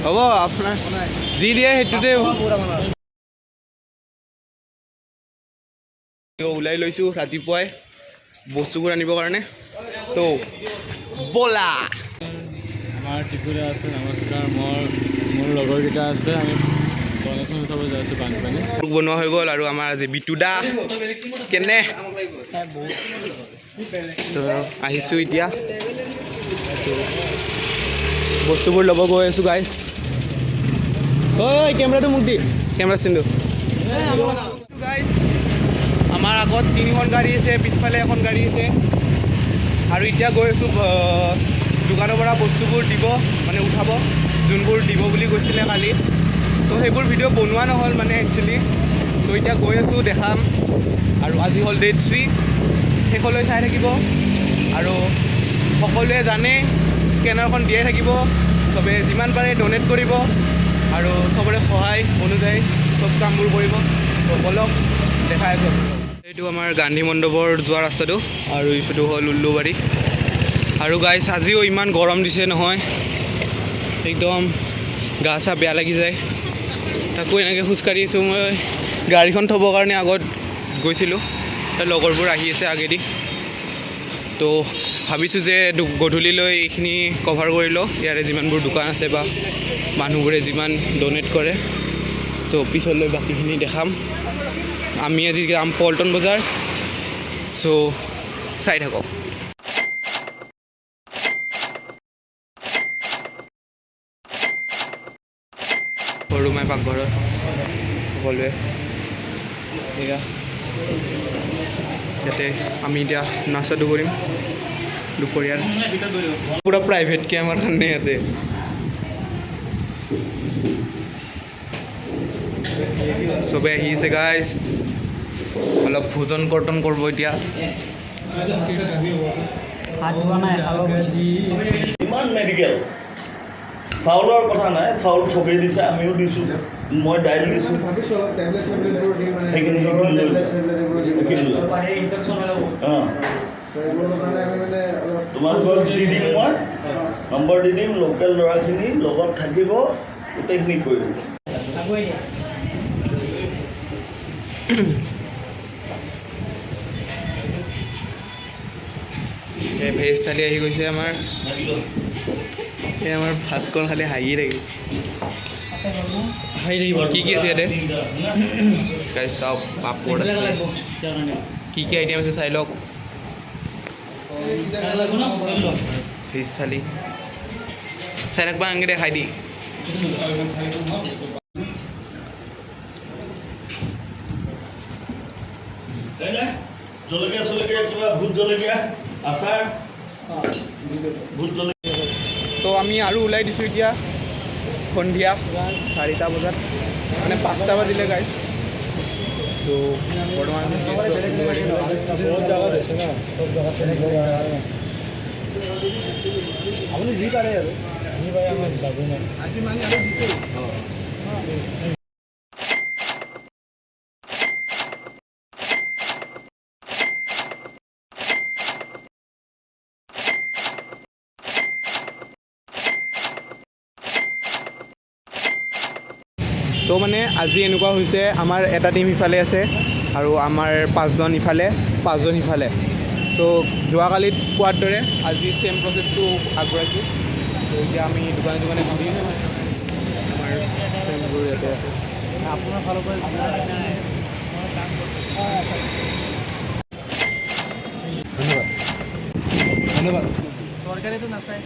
হ'ব আপোনাৰ যি দিয়ে সেইটোতে ওলাই লৈছোঁ ৰাতিপুৱাই বস্তুবোৰ আনিবৰ কাৰণে তো ব'লা আমাৰ ত্ৰিপুৰা আছে নমস্কাৰ মোৰ লগৰকেইটা আছে আমি গণেশন উঠাব যাই আছোঁ বানপানী বনোৱা হৈ গ'ল আৰু আমাৰ আজি বিটুদা কেনে আহিছোঁ এতিয়া বস্তুবোৰ ল'ব গৈ আছোঁ গাইজ ঐ কেমেৰাটো মোক দি কেমেৰা চিনটো গাইজ আমাৰ আগত 3খন গাড়ী আছে পিছফালে এখন গাড়ী আছে আৰু এতিয়া গৈ আছোঁ দোকানৰ পৰা বস্তুবোৰ দিব মানে উঠাব যোনবোৰ দিব বুলি কৈছিলে কালি তো সেইবোৰ ভিডিঅ' বনোৱা নহ'ল মানে একচুৱেলি তো এতিয়া গৈ আছোঁ দেখাম আৰু আজি হ'ল ডে 3 শেষলৈ চাই থাকিব আৰু সকলোৱে জানে স্কেনাৰখন দিয়াই থাকিব চবে যিমান পাৰে ডনেট কৰিব আৰু চবৰে সহায় অনুযায়ী চব কামবোৰ কৰিব তো বলক দেখাই আছোঁ এইটো আমাৰ গান্ধী মণ্ডপৰ যোৱা ৰাস্তাটো আৰু এইটো হ'ল উল্লুবাৰী আৰু গাইছ আজিও ইমান গৰম দিছে নহয় একদম গা চা বেয়া লাগি যায় তাকো এনেকৈ খোজকাঢ়ি আছোঁ মই গাড়ীখন থ'বৰ কাৰণে আগত গৈছিলোঁ তাৰ লগৰবোৰ আহি আছে আগেদি তো ভাবিছোঁ যে গধূলিলৈ এইখিনি কভাৰ কৰি লওঁ ইয়াৰে যিমানবোৰ দোকান আছে বা মানুহবোৰে যিমান ডনেট কৰে তো পিছলৈ বাকীখিনি দেখাম আমি আজি যাম পল্টন বজাৰ চ' চাই থাকক সৰু মাই পাকঘৰত সকলোৱে এয়া ইয়াতে আমি এতিয়া নাস্তাটো কৰিম দুপৰীয়াৰ পূৰা প্ৰাইভেটকৈ আমাৰ কাৰণে ইয়াতে চবে আহিছে গাইজ অলপ ভোজন কৰ্তন কৰিব এতিয়া ইমান মেডিকেল চাউলৰ কথা নাই চাউল চবেই দিছে আমিও দিছোঁ মই দাইল দিছোঁ সেইখিনি তোমালোকক দি দিম মই নম্বৰ দি দিম লোকেল ল'ৰাখিনি লগত থাকিব গোটেইখিনি কৰি দিব ভেজ থালি আহি গৈছে আমাৰ এই আমাৰ ভাস্কৰ খালি হাঁহিয়ে থাকে কি কি আছে ইয়াতে গাইজ চাওক পাপৰ আছে কি কি আইটেম আছে চাই লওক ভেজ থালি চাই থাকবা এনেকৈ দেখাই দি জলকীয়া চলকীয়া কিবা ভোট জলকীয়া আচাৰ ভোট জলকীয়া তো আমি আৰু ওলাই দিছোঁ এতিয়া সন্ধিয়া 4টা বজাত মানে 5টা বাজিলে গাইজ ত' বৰ্তমান আপুনি যি পাৰে আৰু আজি মানে আৰু দিছোঁ তো মানে আজি এনেকুৱা হৈছে আমাৰ এটা টিম ইফালে আছে আৰু আমাৰ 5জন ইফালে 5জন সিফালে চ' যোৱাকালিত কোৱাৰ দৰে আজি চেম প্ৰচেছটো আগবঢ়াইছোঁ তো এতিয়া আমি দোকানে দোকানে ঘূৰিম আমাৰ ফ্ৰেণ্ডবোৰ ইয়াতে আছে আপোনাৰ ফালৰ পৰা ধন্যবাদ ধন্যবাদ চৰকাৰেতো নাচায়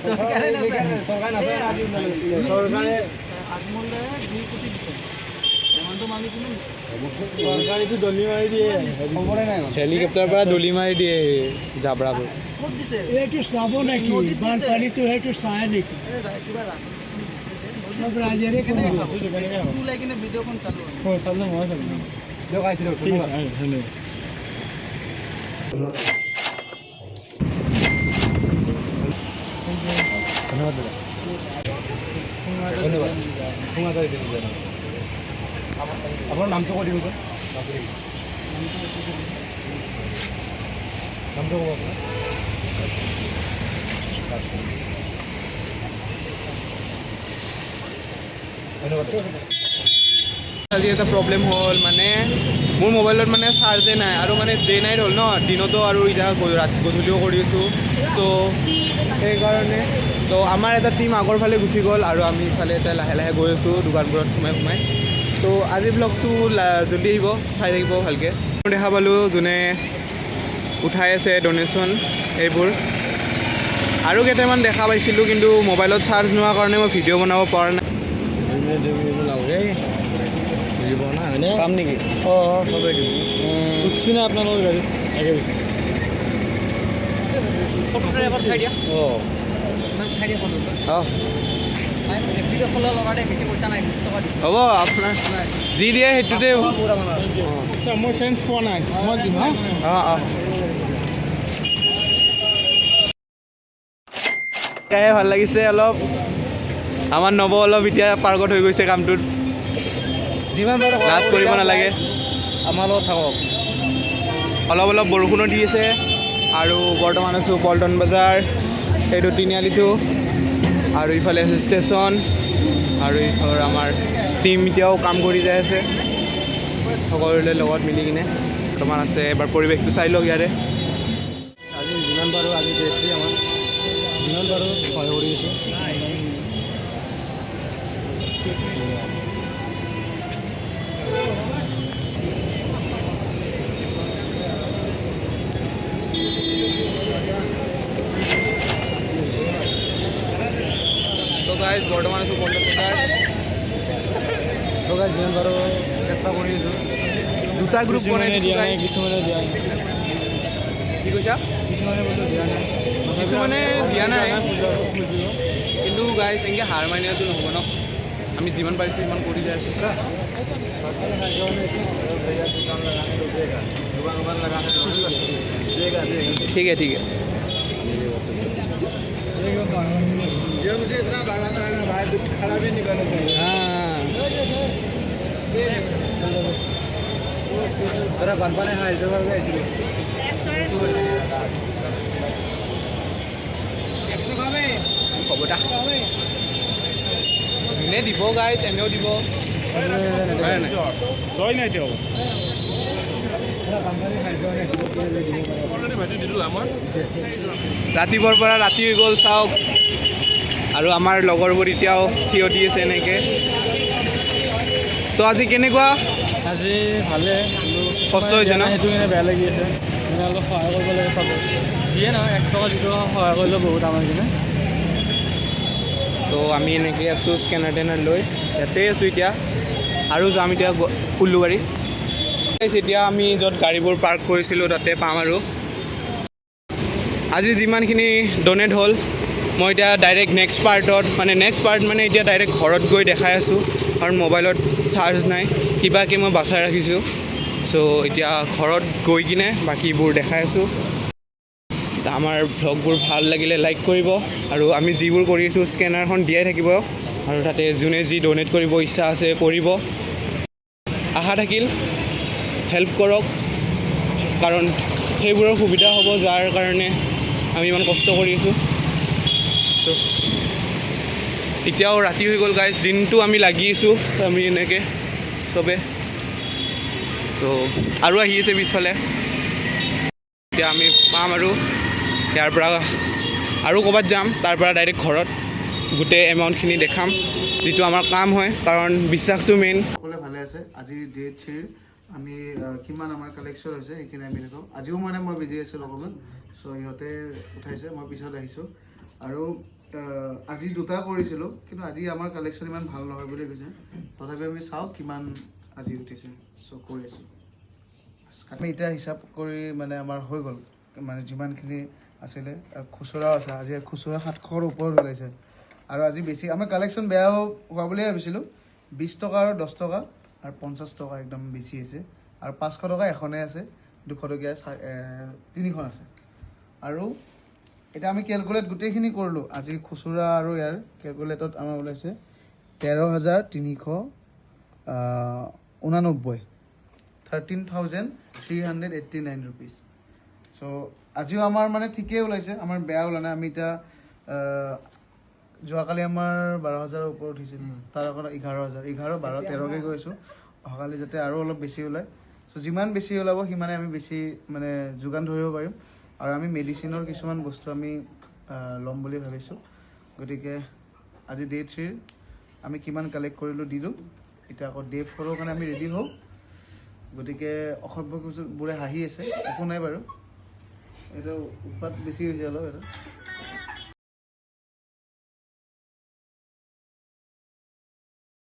চৰকাৰে নাচায় চৰকাৰে আজমলে 2 কোটি দিছে এমাউণ্টটো মানি কিনে চৰকাৰেতো দলি মাৰি দিয়ে খবৰে নাই হেলিকপ্টাৰৰ পৰা দলি মাৰি দিয়ে জাবৰাবোৰ ক'ত দিছে এইটো চাব নেকি বানপানীটো সেইটো চায় নেকি কিবা ৰাজেৰে কোন ওলাই কিনে ভিডিঅ'খন চালোঁ চালোঁ মই চালোঁ দিয়ক আহিছিলোঁ ঠিক আছে ধন্যবাদ ধন্যবাদ আপোনাৰ নামটো কৈ দিবচোন নামটো ক'ব আপোনাৰ আজি এটা প্ৰব্লেম হ'ল মানে মোৰ মোবাইলত মানে চাৰ্জে নাই আৰু মানে ডে নাইট হ'ল ন দিনতো আৰু এতিয়া গধূলিও কৰি আছোঁ চ' সেইকাৰণে ত' আমাৰ এটা টীম আগৰ ফালে গুচি গ'ল আৰু আমি ইফালে এতিয়া লাহে লাহে গৈ আছোঁ দোকানবোৰত সোমাই ত' আজি ব্লগটো জল্দি আহিব চাই থাকিব ভালকৈ দেখা পালোঁ যোনে উঠাই আছে ডনেশ্যন এইবোৰ আৰু কেইটামান দেখা পাইছিলোঁ কিন্তু মোবাইলত চাৰ্জ নোহোৱাৰ কাৰণে মই ভিডিঅ' বনাব পৰা নাই পাম নেকি অঁ চবেই দিব উঠছি না আপোনালোকৰ গাড়ী আগে গৈছে অঁ অঁ হ'ব আপোনাৰ যি দিয়ে সেইটোতে মই চেঞ্জ পোৱা নাই মই দিম হা অঁ অঁ এতিয়াহে ভাল লাগিছে অলপ আমাৰ নৱ অলপ এতিয়া পাৰ্গত হৈ গৈছে কামটোত যিমান পাৰোঁ লাজ কৰিব নালাগে আমাৰ লগত থাকক অলপ অলপ বৰষুণো দি আছে আৰু বৰ্তমান আছোঁ পল্টন বজাৰ সেইটো তিনিআলিটো আৰু ইফালে আছে ষ্টেচন আৰু ইফালে আমাৰ টীম এতিয়াও কাম কৰি যাই আছে সকলোৰে লগত মিলি কিনে বৰ্তমান আছে এবাৰ পৰিৱেশটো চাই লওক ইয়াৰে আজি যিমান পাৰোঁ আজি ডেটলি আমাৰ যিমান পাৰোঁ সহায় কৰি আছোঁ ত' গাইজ বৰ্তমান আছোঁ পল্টন বজাৰ লগা যিমান পাৰোঁ চেষ্টা কৰি আছোঁ দুটা গ্ৰুপ বনাই দিছোঁ দিয়া নাই guys। কিছুমানে দিয়া নাই কি কৈছা কিছুমানে বোলো দিয়া নাই কিছুমানে দিয়া নাই খুজিব কিন্তু গাইজ এনেকৈ হাৰ মাৰিলেতো নহ'ব ন আমি যিমান পাৰিছোঁ সিমান কৰি যাই আছোঁ ঠিক আছে ঠিক আছে इतना गाना है ना भाई दुख खराब ही निकालना चाहिए हाँ तेरा बनपाने हाँ ऐसे कर गए इसलिए হ'ব দা যোনে দিব গাইজ এনেও দিব জয় নাই তেওঁ ৰাতিপুৱাৰ পৰা ৰাতি হৈ গ'ল চাওক আৰু আমাৰ লগৰবোৰ এতিয়াও থিয় দি আছে এনেকৈ তো আজি কেনেকুৱা আজি ভালে কষ্ট হৈছে ন সেইটো কাৰণে বেয়া লাগি আছে মানে অলপ সহায় কৰিব লাগে চবে যিয়ে নহয় 1 টকা 2 টকা সহায় কৰিলেও বহুত আমাৰ কিনে তো আমি এনেকৈ আছোঁ স্কেনাৰ টেনাৰ লৈ ইয়াতে আছোঁ এতিয়া আৰু যাম এতিয়া উল্লুবাৰী এতিয়া আমি য'ত গাড়ীবোৰ পাৰ্ক কৰিছিলোঁ তাতে পাম আৰু আজি যিমানখিনি ডনেট হ'ল মই এতিয়া ডাইৰেক্ট নেক্সট পাৰ্ট মানে এতিয়া ডাইৰেক্ট ঘৰত গৈ দেখাই আছোঁ কাৰণ মোবাইলত চাৰ্জ নাই কিবাকৈ মই বাচাই ৰাখিছোঁ চ' এতিয়া ঘৰত গৈ কিনে বাকীবোৰ দেখাই আছোঁ আমাৰ ভ্লগবোৰ ভাল লাগিলে লাইক কৰিব আৰু আমি যিবোৰ কৰি আছোঁ স্কেনাৰখন দিয়াই থাকিব আৰু তাতে যোনে যি ডনেট কৰিব ইচ্ছা আছে কৰিব আশা থাকিল হেল্প কৰক কাৰণ সেইবোৰৰ সুবিধা হ'ব যাৰ কাৰণে আমি ইমান কষ্ট কৰি আছোঁ তো এতিয়াও ৰাতি হৈ গ'ল গাইজ দিনটো আমি লাগি আছোঁ আমি এনেকৈ চবে তো আৰু আহি আছে পিছফালে এতিয়া আমি পাম আৰু ইয়াৰ পৰা আৰু ক'ৰবাত যাম তাৰ পৰা ডাইৰেক্ট ঘৰত গোটেই এমাউণ্টখিনি দেখাম যিটো আমাৰ কাম হয় কাৰণ বিশ্বাসটো মেইন সকলোৱে ভালে আছে আজি ডে 3 আমি কিমান আমাৰ কালেকশ্যন হৈছে সেইখিনি আমি দেখাওঁ আজিও মানে মই বিজি আছিলোঁ অকণমান চ' ইহঁতে উঠাইছে মই পিছত আহিছোঁ আৰু আজি দুটা কৰিছিলোঁ কিন্তু আজি আমাৰ কালেকশ্যন ইমান ভাল নহয় বুলি কৈছে তথাপি আমি চাওঁ কিমান আজি উঠিছে চ' কৰি আছোঁ আমি এতিয়া হিচাপ কৰি মানে আমাৰ হৈ গ'ল মানে যিমানখিনি আছিলে খুচুৰাও আছে আজি খুচুৰা 700ৰ ওপৰত ওলাইছে আৰু আজি বেছি আমাৰ কালেকশ্যন বেয়া হোৱা বুলিয়ে ভাবিছিলোঁ 20 টকা আৰু 10 টকা আৰু 50 টকা একদম বেছি আছে আৰু 500 টকা এখনেই আছে 200 টকীয়া 3খন আছে আৰু এটা আমি কেলকুলেট গোটেইখিনি কৰিলোঁ আজি খুচুৰা আৰু ইয়াৰ কেলকুলেটত আমাৰ ওলাইছে 13,389 13,389 rupees চ' আজিও আমাৰ মানে ঠিকেই ওলাইছে আমাৰ বেয়া ওলা নাই আমি এতিয়া যোৱাকালি আমাৰ 12,000ৰ ওপৰত উঠিছিল তাৰ আগত 11,000 11 12 13কে গৈছোঁ অহাকালি যাতে আৰু অলপ বেছি ওলায় চ' যিমান বেছি ওলাব সিমানে আমি বেছি মানে যোগান ধৰিব পাৰিম আৰু আমি মেডিচিনৰ কিছুমান বস্তু আমি ল'ম বুলি ভাবিছোঁ গতিকে আজি ডে 3 আমি কিমান কালেক্ট কৰিলোঁ দিলোঁ এতিয়া আকৌ ডে 4ৰ কাৰণে আমি ৰেডি হওঁ গতিকে অসভ্যবোৰে হাঁহি আছে একো নাই বাৰু এইটো উৎপাত বেছি হৈছে অলপ এইটো